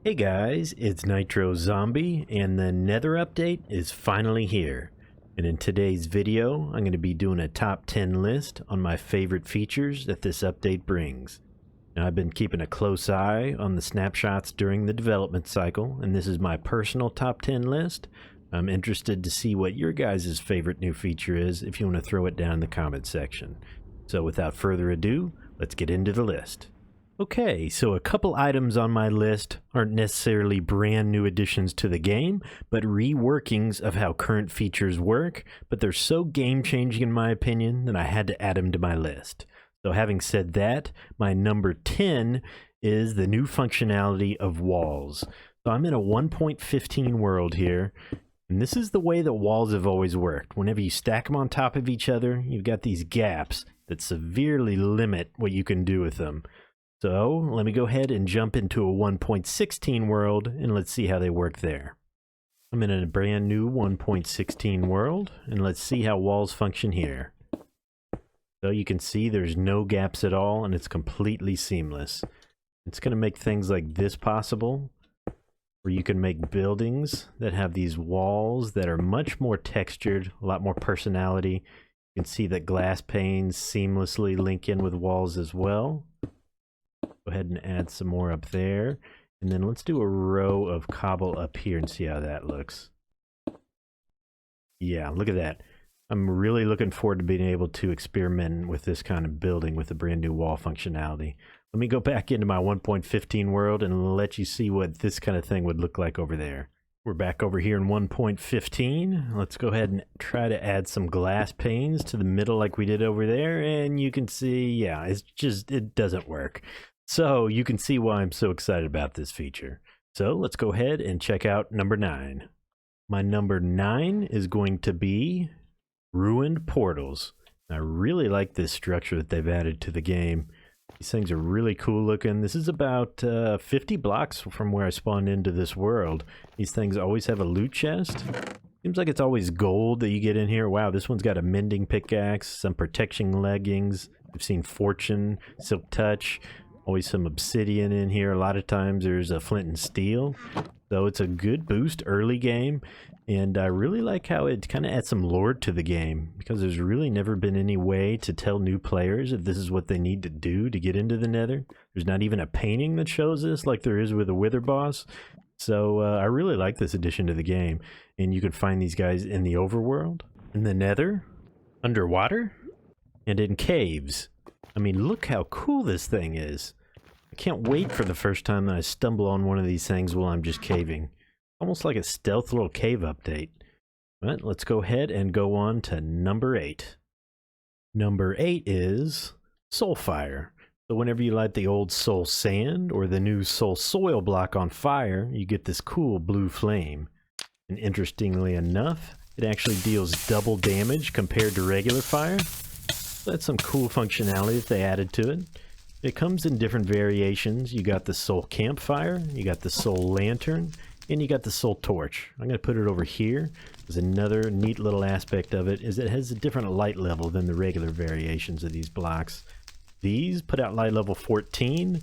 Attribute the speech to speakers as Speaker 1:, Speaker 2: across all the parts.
Speaker 1: Hey guys, it's NitroZombie, and the Nether update is finally here. And in today's video, I'm going to be doing a top 10 list on my favorite features that this update brings. Now, I've been keeping a close eye on the snapshots during the development cycle, and this is my personal top 10 list. I'm interested to see what your guys' favorite new feature is if you want to throw it down in the comment section. So without further ado, let's get into the list. Okay, so a couple items on my list aren't necessarily brand new additions to the game, but reworkings of how current features work, but they're so game-changing in my opinion that I had to add them to my list. So having said that, my number 10 is the new functionality of walls. So I'm in a 1.15 world here, and this is the way that walls have always worked. Whenever you stack them on top of each other, you've got these gaps that severely limit what you can do with them. So let me go ahead and jump into a 1.16 world and let's see how they work there. I'm in a brand new 1.16 world and let's see how walls function here. So you can see there's no gaps at all and it's completely seamless. It's going to make things like this possible, where you can make buildings that have these walls that are much more textured, a lot more personality. You can see that glass panes seamlessly link in with walls as well. Go ahead and add some more up there, and then let's do a row of cobble up here and see how that looks. Yeah, look at that. I'm really looking forward to being able to experiment with this kind of building with a brand new wall functionality. Let me go back into my 1.15 world and let you see what this kind of thing would look like over there. We're back over here in 1.15. Let's go ahead and try to add some glass panes to the middle like we did over there, and you can see, yeah, it doesn't work. So you can see why I'm so excited about this feature. So let's go ahead and check out number 9. My number 9 is going to be ruined portals. I really like this structure that they've added to the game. These things are really cool looking. This is about 50 blocks from where I spawned into this world. These things always have a loot chest. Seems like it's always gold that you get in here. Wow, this one's got a mending pickaxe, some protection leggings. I've seen fortune, silk touch. Always some obsidian in here. A lot of times there's a flint and steel. So it's a good boost early game. And I really like how it kind of adds some lore to the game, because there's really never been any way to tell new players if this is what they need to do to get into the Nether. There's not even a painting that shows this like there is with a Wither boss. So I really like this addition to the game. And you can find these guys in the overworld, in the Nether, underwater, and in caves. I mean, look how cool this thing is. I can't wait for the first time that I stumble on one of these things while I'm just caving. Almost like a stealth little cave update. But let's go ahead and go on to number 8. Number 8 is Soul Fire. So whenever you light the old Soul Sand or the new Soul Soil block on fire, you get this cool blue flame. And interestingly enough, it actually deals double damage compared to regular fire. So that's some cool functionality that they added to it. It comes in different variations. You got the Soul Campfire, you got the Soul Lantern, and you got the Soul Torch. I'm going to put it over here. There's another neat little aspect of it is it has a different light level than the regular variations of these blocks. These put out light level 14,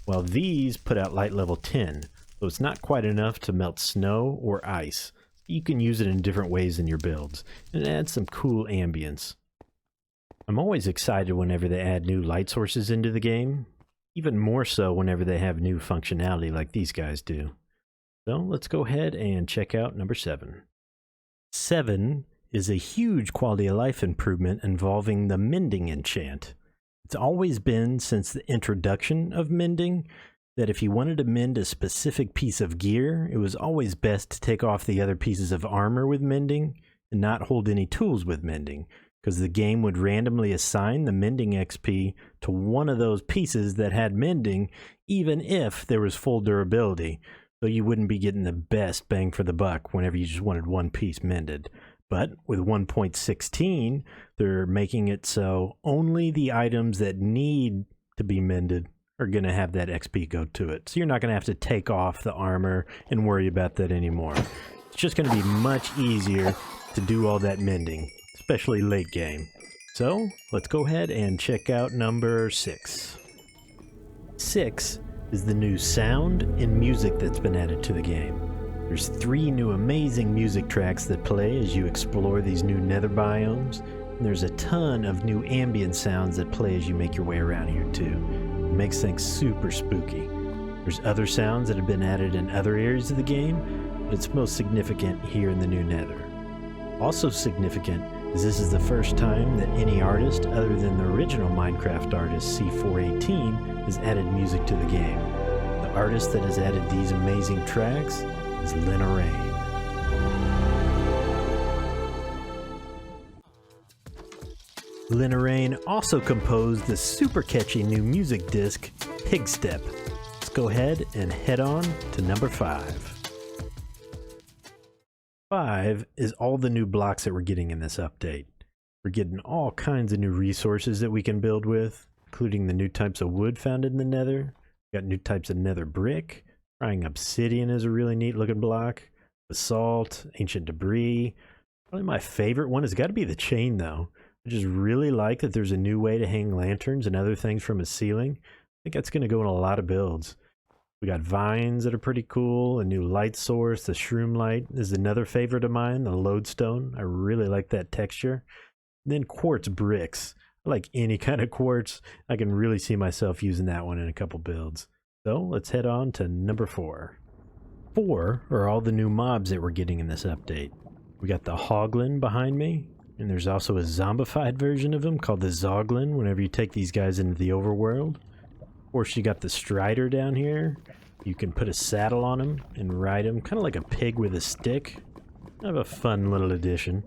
Speaker 1: while these put out light level 10. So it's not quite enough to melt snow or ice. You can use it in different ways in your builds, and it adds some cool ambience. I'm always excited whenever they add new light sources into the game, even more so whenever they have new functionality like these guys do. So let's go ahead and check out number 7. 7 is a huge quality of life improvement involving the Mending enchant. It's always been since the introduction of Mending that if you wanted to mend a specific piece of gear, it was always best to take off the other pieces of armor with Mending and not hold any tools with Mending, because the game would randomly assign the Mending XP to one of those pieces that had Mending, even if there was full durability. So you wouldn't be getting the best bang for the buck whenever you just wanted one piece mended. But with 1.16, they're making it so only the items that need to be mended are going to have that XP go to it. So you're not going to have to take off the armor and worry about that anymore. It's just going to be much easier to do all that mending, especially late game. So let's go ahead and check out number 6. 6 is the new sound and music that's been added to the game. There's 3 new amazing music tracks that play as you explore these new nether biomes, and there's a ton of new ambient sounds that play as you make your way around here too. It makes things super spooky. There's other sounds that have been added in other areas of the game, but it's most significant here in the new nether. Also significant is this is the first time that any artist other than the original Minecraft artist C418 has added music to the game. The artist that has added these amazing tracks is Honourable. Honourable also composed the super catchy new music disc, Pig Step. Let's go ahead and head on to number 5. 5 is all the new blocks that we're getting in this update. We're getting all kinds of new resources that we can build with, including the new types of wood found in the nether. We got new types of nether brick. Frying obsidian is a really neat looking block. Basalt, ancient debris. Probably my favorite one has got to be the chain though. I just really like that there's a new way to hang lanterns and other things from a ceiling. I think that's going to go in a lot of builds. We got vines that are pretty cool, a new light source, the shroom light is another favorite of mine, the lodestone. I really like that texture. And then quartz bricks. I like any kind of quartz. I can really see myself using that one in a couple builds. So let's head on to number 4. 4 are all the new mobs that we're getting in this update. We got the Hoglin behind me, and there's also a zombified version of them called the Zoglin whenever you take these guys into the overworld. Of course, you got the Strider down here. You can put a saddle on him and ride him, kind of like a pig with a stick. Kind of a fun little addition.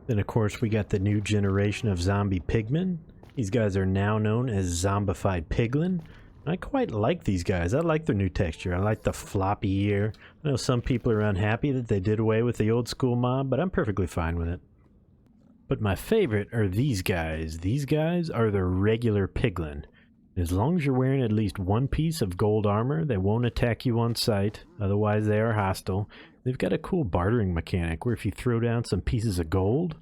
Speaker 1: Then, of course, we got the new generation of zombie pigmen. These guys are now known as zombified piglin. I quite like these guys. I like their new texture. I like the floppy ear. I know some people are unhappy that they did away with the old school mob, but I'm perfectly fine with it. But my favorite are these guys. These guys are the regular piglin. As long as you're wearing at least one piece of gold armor, they won't attack you on sight. Otherwise, they are hostile. They've got a cool bartering mechanic where if you throw down some pieces of gold,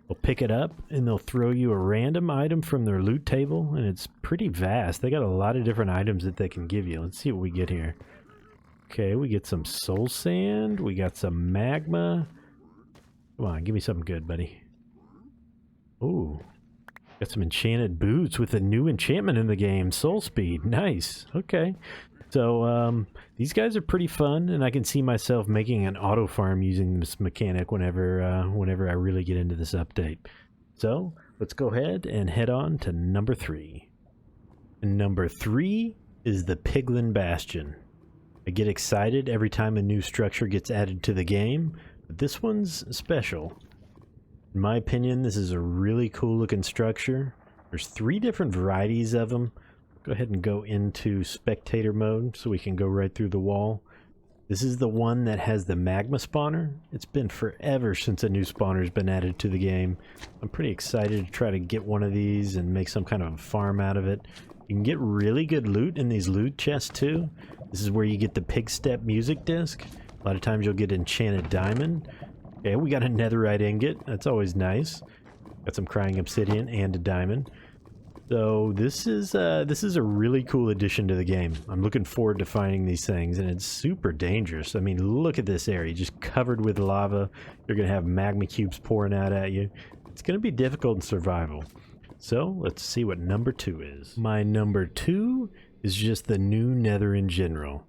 Speaker 1: they'll pick it up and they'll throw you a random item from their loot table, and it's pretty vast. They got a lot of different items that they can give you. Let's see what we get here. Okay, we get some soul sand. We got some magma. Come on, give me something good, buddy. Ooh, got some enchanted boots with a new enchantment in the game, soul speed. Nice. Okay, so these guys are pretty fun, and I can see myself making an auto farm using this mechanic whenever I really get into this update. So let's go ahead and head on to number 3. And number 3 is the Piglin Bastion. I get excited every time a new structure gets added to the game, but this one's special. In my opinion, this is a really cool looking structure. There's 3 different varieties of them. Go ahead and go into spectator mode so we can go right through the wall. This is the one that has the magma spawner. It's been forever since a new spawner's been added to the game. I'm pretty excited to try to get one of these and make some kind of a farm out of it. You can get really good loot in these loot chests too. This is where you get the Pig Step music disc. A lot of times you'll get enchanted diamond. Okay, we got a netherite ingot. That's always nice. Got some crying obsidian and a diamond. So this is a really cool addition to the game. I'm looking forward to finding these things, and it's super dangerous. I mean, look at this area, just covered with lava. You're gonna have magma cubes pouring out at you. It's gonna be difficult in survival. So let's see what number 2 is. My number 2 is just the new Nether in general.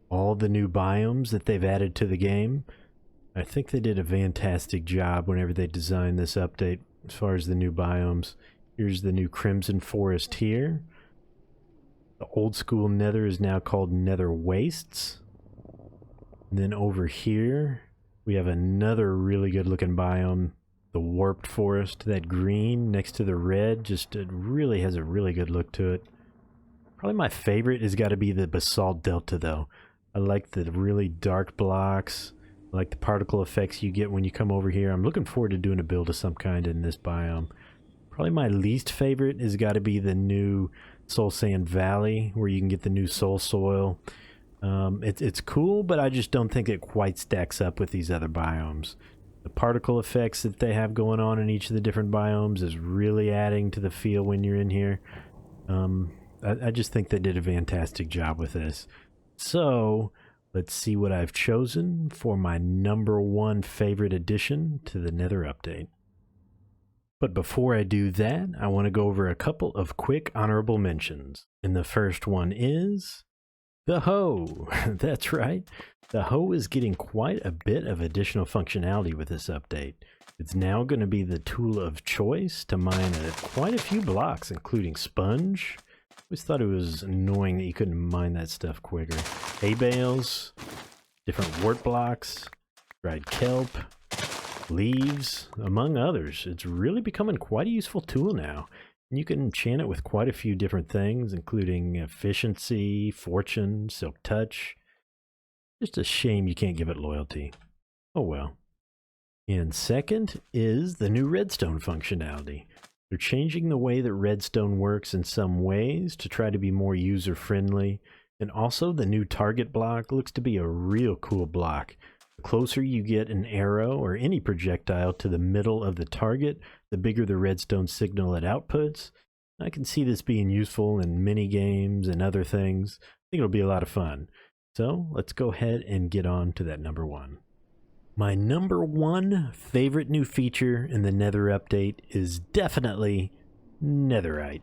Speaker 1: All the new biomes that they've added to the game. I think they did a fantastic job whenever they designed this update as far as the new biomes. Here's the new Crimson Forest here. The old school Nether is now called Nether Wastes. And then over here, we have another really good looking biome, the Warped Forest. That green next to the red, just it really has a really good look to it. Probably my favorite has got to be the Basalt Delta though. I like the really dark blocks. I like the particle effects you get when you come over here. I'm looking forward to doing a build of some kind in this biome. Probably my least favorite has got to be the new Soul Sand Valley, where you can get the new soul soil. It's cool, but I just don't think it quite stacks up with these other biomes. The particle effects that they have going on in each of the different biomes is really adding to the feel when you're in here. I just think they did a fantastic job with this. So let's see what I've chosen for my #1 favorite addition to the Nether update. But before I do that, I want to go over a couple of quick honorable mentions. And the first one is the hoe. That's right. The hoe is getting quite a bit of additional functionality with this update. It's now going to be the tool of choice to mine quite a few blocks, including sponge. I always thought it was annoying that you couldn't mine that stuff quicker. Hay bales, different wart blocks, dried kelp, leaves, among others. It's really becoming quite a useful tool now. And you can enchant it with quite a few different things, including efficiency, fortune, silk touch. Just a shame you can't give it loyalty. Oh well. And second is the new redstone functionality. They're changing the way that redstone works in some ways to try to be more user-friendly. And also the new target block looks to be a real cool block. The closer you get an arrow or any projectile to the middle of the target, the bigger the redstone signal it outputs. I can see this being useful in mini games and other things. I think it'll be a lot of fun. So let's go ahead and get on to that #1. My #1 favorite new feature in the Nether update is definitely Netherite.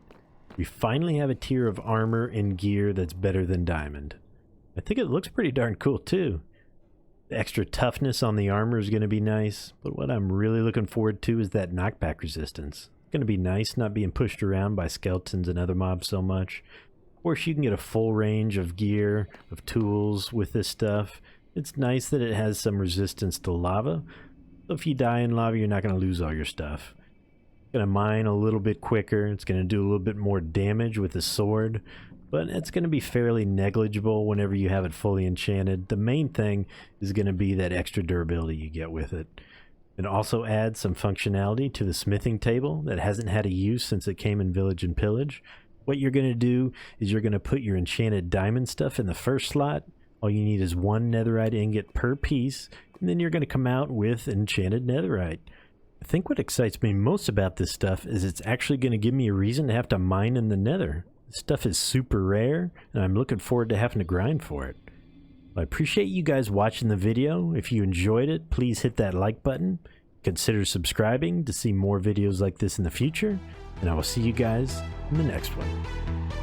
Speaker 1: We finally have a tier of armor and gear that's better than diamond. I think it looks pretty darn cool too. The extra toughness on the armor is going to be nice, but what I'm really looking forward to is that knockback resistance. It's going to be nice not being pushed around by skeletons and other mobs so much. Of course, you can get a full range of gear, of tools with this stuff. It's nice that it has some resistance to lava. So if you die in lava, you're not going to lose all your stuff. It's going to mine a little bit quicker. It's going to do a little bit more damage with the sword. But it's going to be fairly negligible whenever you have it fully enchanted. The main thing is going to be that extra durability you get with it. It also adds some functionality to the smithing table that hasn't had a use since it came in Village and Pillage. What you're going to do is you're going to put your enchanted diamond stuff in the first slot. All you need is 1 netherite ingot per piece, and then you're going to come out with enchanted netherite. I think what excites me most about this stuff is it's actually going to give me a reason to have to mine in the nether. This stuff is super rare, and I'm looking forward to having to grind for it. I appreciate you guys watching the video. If you enjoyed it, please hit that like button. Consider subscribing to see more videos like this in the future, and I will see you guys in the next one.